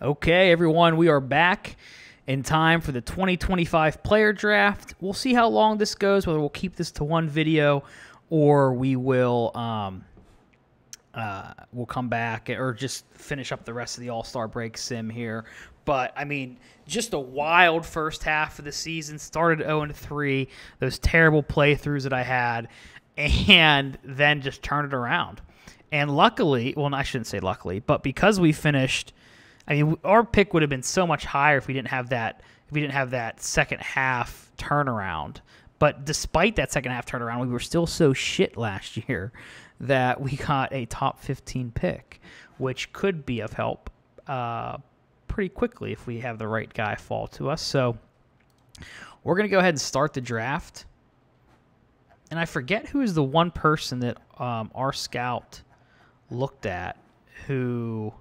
Okay, everyone, we are back in time for the 2025 player draft. We'll see how long this goes, whether we'll keep this to one video or we will we'll come back or just finish up the rest of the All-Star break sim here. But, I mean, just a wild first half of the season. Started 0-3, those terrible playthroughs that I had, and then just turned it around. And luckily, well, I shouldn't say luckily, but because we finished, I mean, our pick would have been so much higher if we didn't have that second half turnaround. But despite that second half turnaround, we were still so shit last year that we got a top 15 pick, which could be of help pretty quickly if we have the right guy fall to us. So we're going to go ahead and start the draft. And I forget who is the one person that our scout looked at who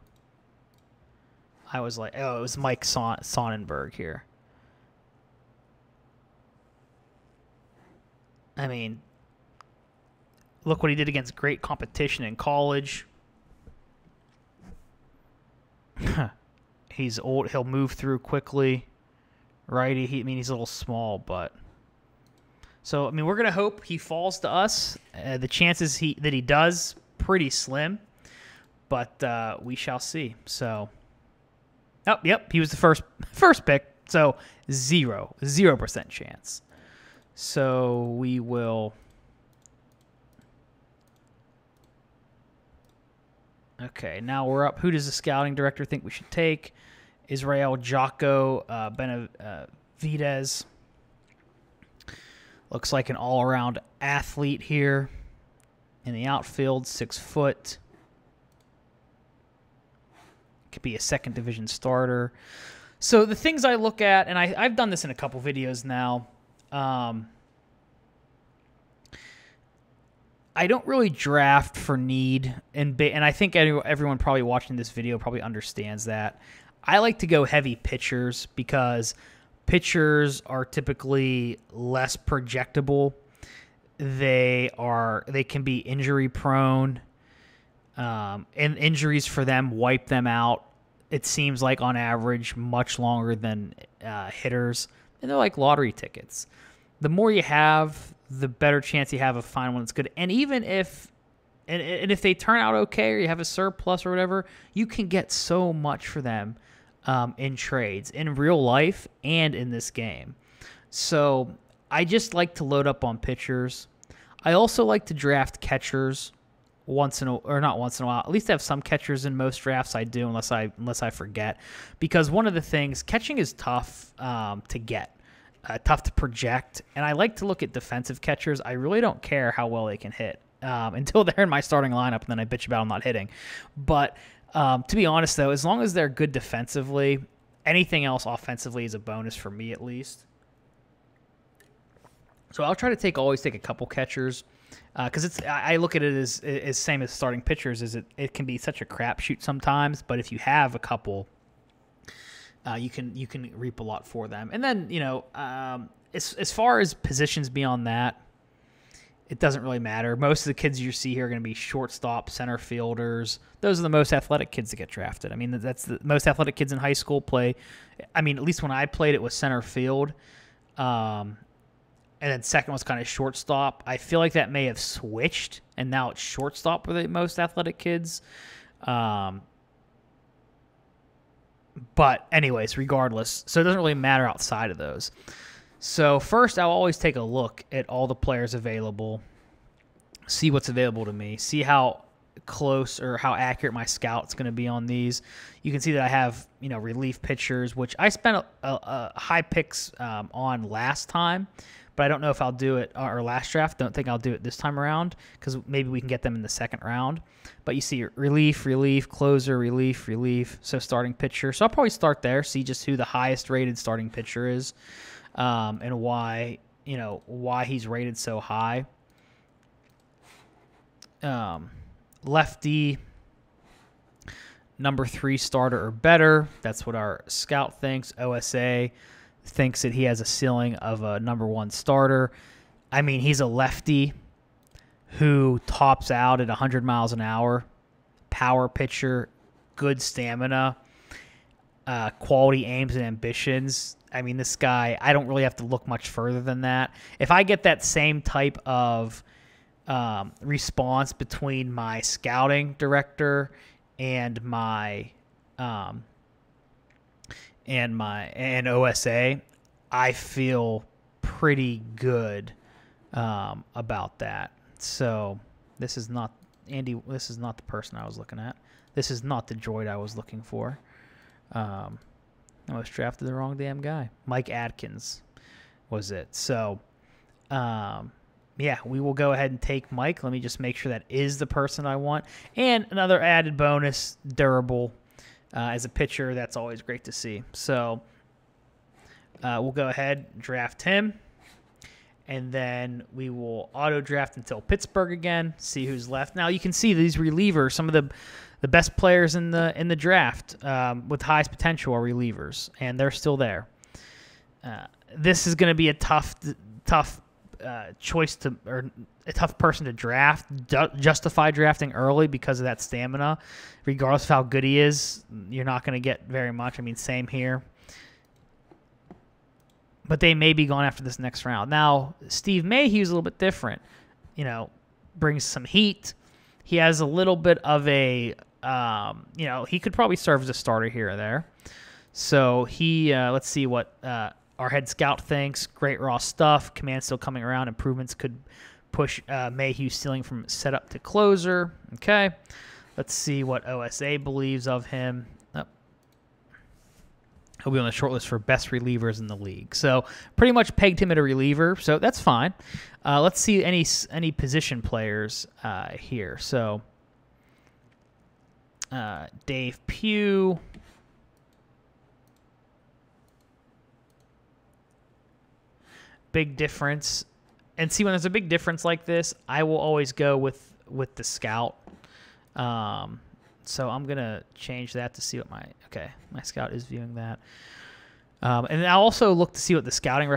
I was like, oh, it was Mike Sonnenberg here. I mean, look what he did against great competition in college. He's old. He'll move through quickly. Right? I mean, he's a little small, but... So, I mean, we're going to hope he falls to us. The chances that he does, pretty slim. But we shall see. So, oh, yep, he was the first pick. So, 0% chance. So, we will... Okay, now we're up. Who does the scouting director think we should take? Israel Jocko Benavides. Looks like an all-around athlete here. In the outfield, 6 foot. Could be a second division starter. So the things I look at, and I've done this in a couple videos now. I don't really draft for need, and I think everyone probably watching this video probably understands that. I like to go heavy pitchers because pitchers are typically less projectable. They can be injury prone, and injuries for them wipe them out. It seems like on average much longer than hitters, and they're like lottery tickets. The more you have, the better chance you have of finding one that's good. And even if they turn out okay or you have a surplus or whatever, you can get so much for them in trades, in real life and in this game. So I just like to load up on pitchers. I also like to draft catchers not once in a while. At least I have some catchers in most drafts. I do, unless I forget. Because one of the things, catching is tough to get. Tough to project, and I like to look at defensive catchers. I really don't care how well they can hit until they're in my starting lineup, and then I bitch about them not hitting. But to be honest, though, as long as they're good defensively, anything else offensively is a bonus for me at least. So I'll try to always take a couple catchers because I look at it as same as starting pitchers. It can be such a crapshoot sometimes, but if you have a couple. You can reap a lot for them. And then, as far as positions beyond that, it doesn't really matter. Most of the kids you see here are going to be shortstop, center fielders. Those are the most athletic kids that get drafted. I mean, that's the most athletic kids in high school play. I mean, at least when I played, it was center field. And then second was kind of shortstop. I feel like that may have switched, and now it's shortstop for the most athletic kids. But anyways, regardless, so it doesn't really matter outside of those. So first, I'll always take a look at all the players available, see what's available to me, see how close or how accurate my scout's going to be on these. You can see that I have, relief pitchers, which I spent a high picks on last time, but I don't know if I'll do it, or last draft. Don't think I'll do it this time around because maybe we can get them in the second round. But you see relief, closer, relief. So starting pitcher. So I'll probably start there, see just who the highest rated starting pitcher is, and why he's rated so high. Lefty, number 3 starter or better. That's what our scout thinks. OSA thinks that he has a ceiling of a number 1 starter. I mean, he's a lefty who tops out at 100 miles an hour, power pitcher, good stamina. quality aims and ambitions, I mean, this guy, I don't really have to look much further than that. If I get that same type of response between my scouting director and my and OSA, I feel pretty good about that. So this is not Andy. This is not the person I was looking at. This is not the droid I was looking for. I was drafted the wrong damn guy. Mike Adkins was it. So, yeah, we will go ahead and take Mike. Let me just make sure that is the person I want. And another added bonus, durable. As a pitcher, that's always great to see. So, we'll go ahead and draft him. And then we will auto-draft until Pittsburgh again, see who's left. Now, you can see these relievers, some of the best players in the draft with highest potential are relievers, and they're still there. This is going to be a tough choice or a tough person to draft. Justify drafting early because of that stamina. Regardless of how good he is, you're not going to get very much. I mean, same here. But they may be gone after this next round. Now, Steve Mayhew is a little bit different. You know, brings some heat. He has a little bit of a, he could probably serve as a starter here or there. So he, let's see what our head scout thinks. Great raw stuff. Command still coming around. Improvements could push Mayhew ceiling from setup to closer. Okay. Let's see what OSA believes of him. He'll be on the short list for best relievers in the league. So pretty much pegged him at a reliever, so that's fine. Let's see any position players here. So Dave Pugh. Big difference. And see, when there's a big difference like this, I will always go with the scout. So I'm going to change that to see what my scout is viewing that. And I'll also look to see what the scouting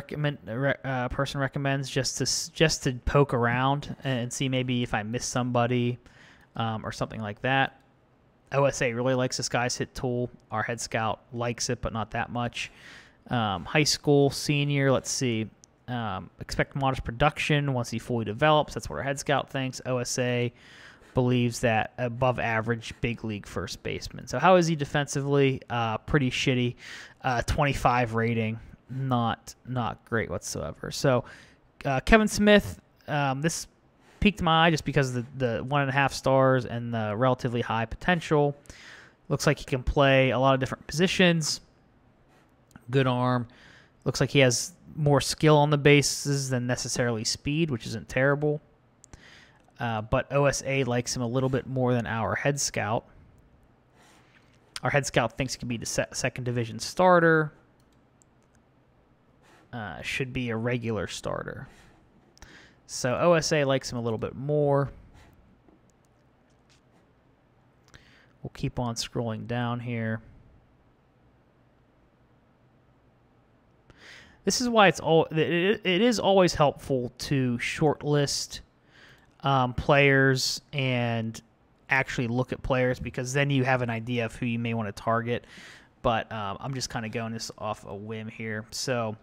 person recommends just to poke around and see maybe if I miss somebody or something like that. OSA really likes this guy's hit tool. Our head scout likes it, but not that much. High school, senior, let's see. Expect modest production once he fully develops. That's what our head scout thinks. OSA believes that above average big league first baseman. So how is he defensively? Pretty shitty. 25 rating. Not great whatsoever. So Kevin Smith, this piqued my eye just because of the 1.5 stars and the relatively high potential. Looks like he can play a lot of different positions. Good arm. Looks like he has more skill on the bases than necessarily speed, which isn't terrible. But OSA likes him a little bit more than our head scout. Our head scout thinks he can be the second division starter. Should be a regular starter. So OSA likes him a little bit more. We'll keep on scrolling down here. This is why it is always helpful to shortlist players and actually look at players, because then you have an idea of who you may want to target. But I'm just kind of going this off a whim here. So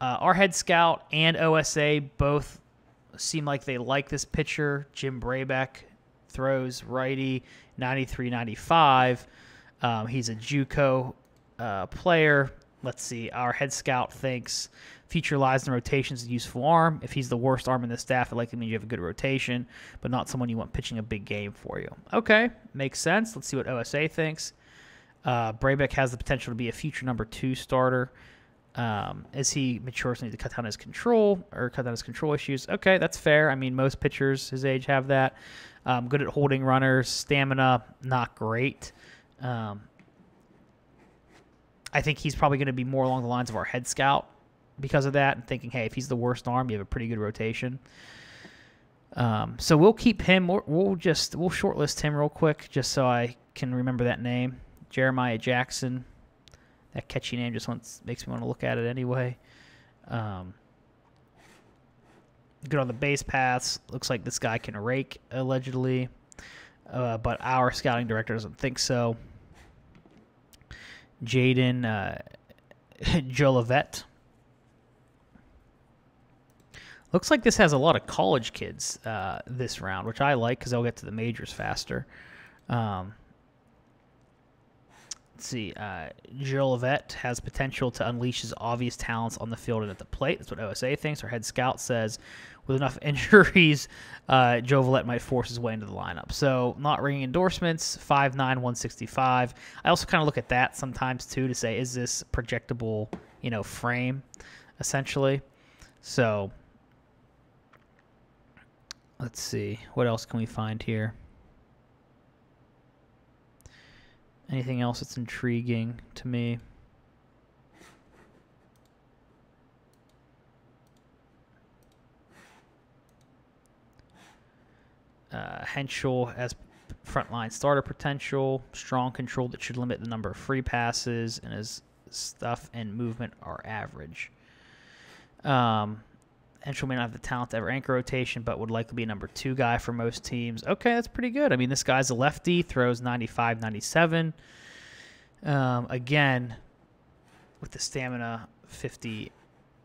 our head scout and OSA both seem like they like this pitcher. Jim Brabeck throws righty, 93-95. He's a JUCO player. Let's see. Our head scout thinks future lies in rotations a useful arm. If he's the worst arm in the staff, it likely means you have a good rotation, but not someone you want pitching a big game for you. Okay, makes sense. Let's see what OSA thinks. Brabeck has the potential to be a future number 2 starter. As he matures, need to cut down his control issues. Okay, that's fair. I mean, most pitchers his age have that. Good at holding runners. Stamina, not great. I think he's probably going to be more along the lines of our head scout because of that, and thinking, hey, if he's the worst arm, you have a pretty good rotation. So we'll keep him. We'll shortlist him real quick just so I can remember that name. Jeremiah Jackson. That catchy name just makes me want to look at it anyway. Good on the base paths. Looks like this guy can rake, allegedly. But our scouting director doesn't think so. Jaden Jolivet. Looks like this has a lot of college kids this round, which I like because they'll get to the majors faster. Let's see. Jolivet has potential to unleash his obvious talents on the field and at the plate. That's what OSA thinks. Our head scout says with enough injuries, Jolivet might force his way into the lineup. So not ringing endorsements, 5'9", 165. I also kind of look at that sometimes too to say, is this projectable, frame, essentially? So let's see. What else can we find here? Anything else that's intriguing to me? Henschel has frontline starter potential, strong control that should limit the number of free passes, and his stuff and movement are average. Henschel may not have the talent to ever anchor rotation, but would likely be a number 2 guy for most teams. Okay, that's pretty good. I mean, this guy's a lefty, throws 95, 97. Again, with the stamina 50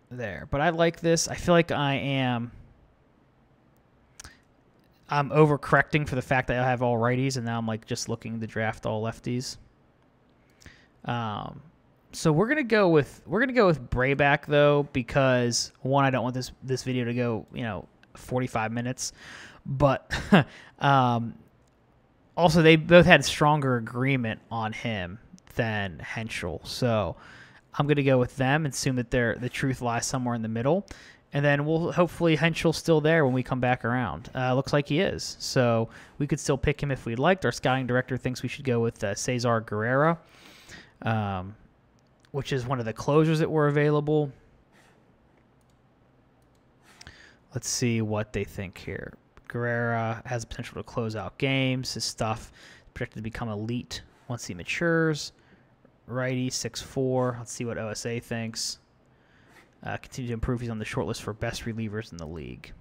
there. But I like this. I feel like I'm overcorrecting for the fact that I have all righties, and now I'm like just looking to draft all lefties. So we're gonna go with Brayback though, because one, I don't want this video to go 45 minutes, but also they both had stronger agreement on him than Henschel, so I'm gonna go with them and assume that the truth lies somewhere in the middle. And then hopefully Henschel's still there when we come back around. Looks like he is. So we could still pick him if we'd liked. Our scouting director thinks we should go with Cesar Guerrera, which is one of the closers that were available. Let's see what they think here. Guerrera has the potential to close out games. His stuff is projected to become elite once he matures. Righty, 6'4". Let's see what OSA thinks. Continue to improve. He's on the short list for best relievers in the league.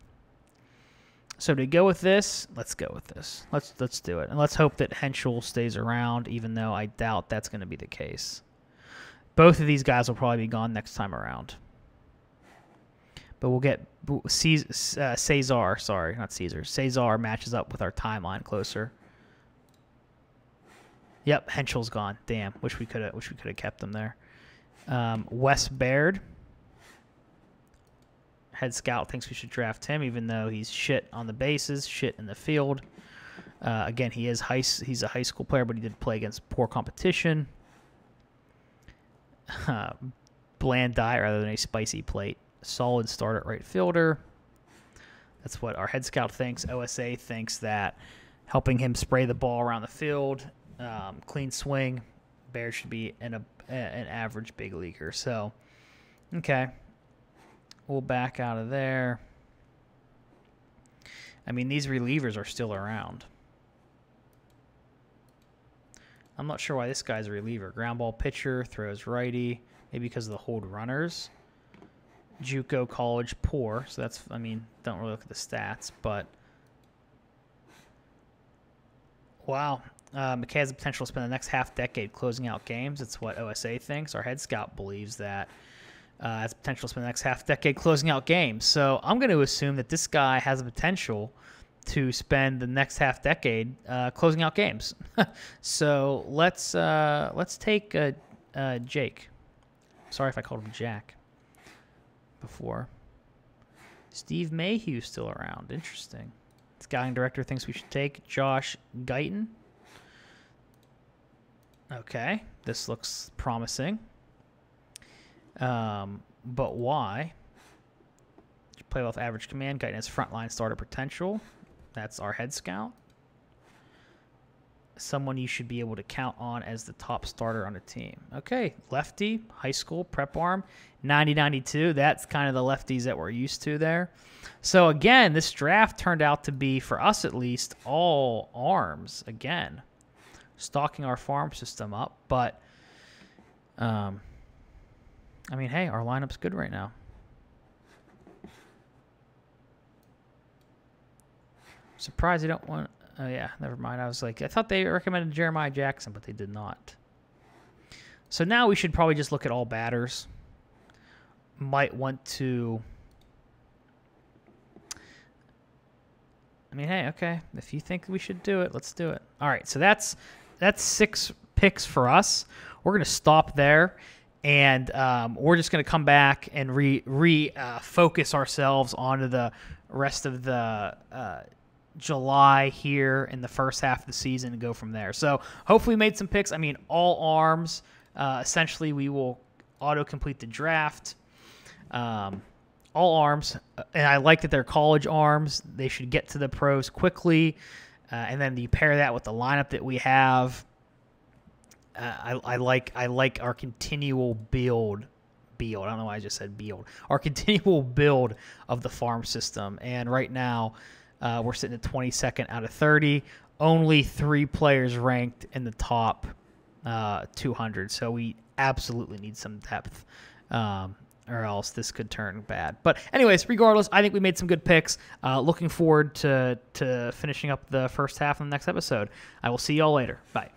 So to go with this, let's go with this. Let's do it. And let's hope that Henschel stays around, even though I doubt that's going to be the case. Both of these guys will probably be gone next time around. But we'll get Cesar. Sorry, not Caesar. Cesar matches up with our timeline closer. Yep, Henschel's gone. Damn, wish we could have kept him there. Wes Baird. Head scout thinks we should draft him, even though he's shit on the bases, shit in the field. Again, he's a high school player, but he did play against poor competition. Bland diet rather than a spicy plate. Solid start at right fielder. That's what our head scout thinks. OSA thinks that helping him spray the ball around the field, clean swing, Bear should be an average big leaguer. So, okay. We'll back out of there. I mean, these relievers are still around. I'm not sure why this guy's a reliever. Ground ball pitcher, throws righty. Maybe because of the hold runners. JUCO college, poor. So that's, I mean, don't really look at the stats, but wow. McKay has the potential to spend the next half decade closing out games. That's what OSA thinks. Our head scout believes that. Has potential to spend the next half decade closing out games. So I'm going to assume that this guy has a potential to spend the next half decade closing out games. So let's take Jake. Sorry if I called him Jack before. Steve Mayhew still around. Interesting. Scouting director thinks we should take Josh Guyton. Okay, this looks promising. But why? Play with average command. Guyton has frontline starter potential. That's our head scout. Someone you should be able to count on as the top starter on a team. Okay, lefty, high school, prep arm, 90-92. That's kind of the lefties that we're used to there. So again, this draft turned out to be, for us at least, all arms again. Stocking our farm system up, but I mean, hey, our lineup's good right now. Surprised they don't want... Oh, yeah, never mind. I was like, I thought they recommended Jeremiah Jackson, but they did not. So now we should probably just look at all batters. Might want to... I mean, hey, okay. If you think we should do it, let's do it. All right, so that's 6 picks for us. We're going to stop there, and we're just going to come back and focus ourselves onto the rest of the July here in the first half of the season and go from there. So hopefully we made some picks. I mean, all arms. Essentially, we will auto-complete the draft. All arms, and I like that they're college arms. They should get to the pros quickly, and then you pair that with the lineup that we have. I like our continual build. I don't know why I just said build. Our continual build of the farm system, and right now we're sitting at 22nd out of 30. Only 3 players ranked in the top 200, so we absolutely need some depth. Or else this could turn bad. But anyways, regardless, I think we made some good picks. Looking forward to finishing up the first half in the next episode. I will see y'all later. Bye.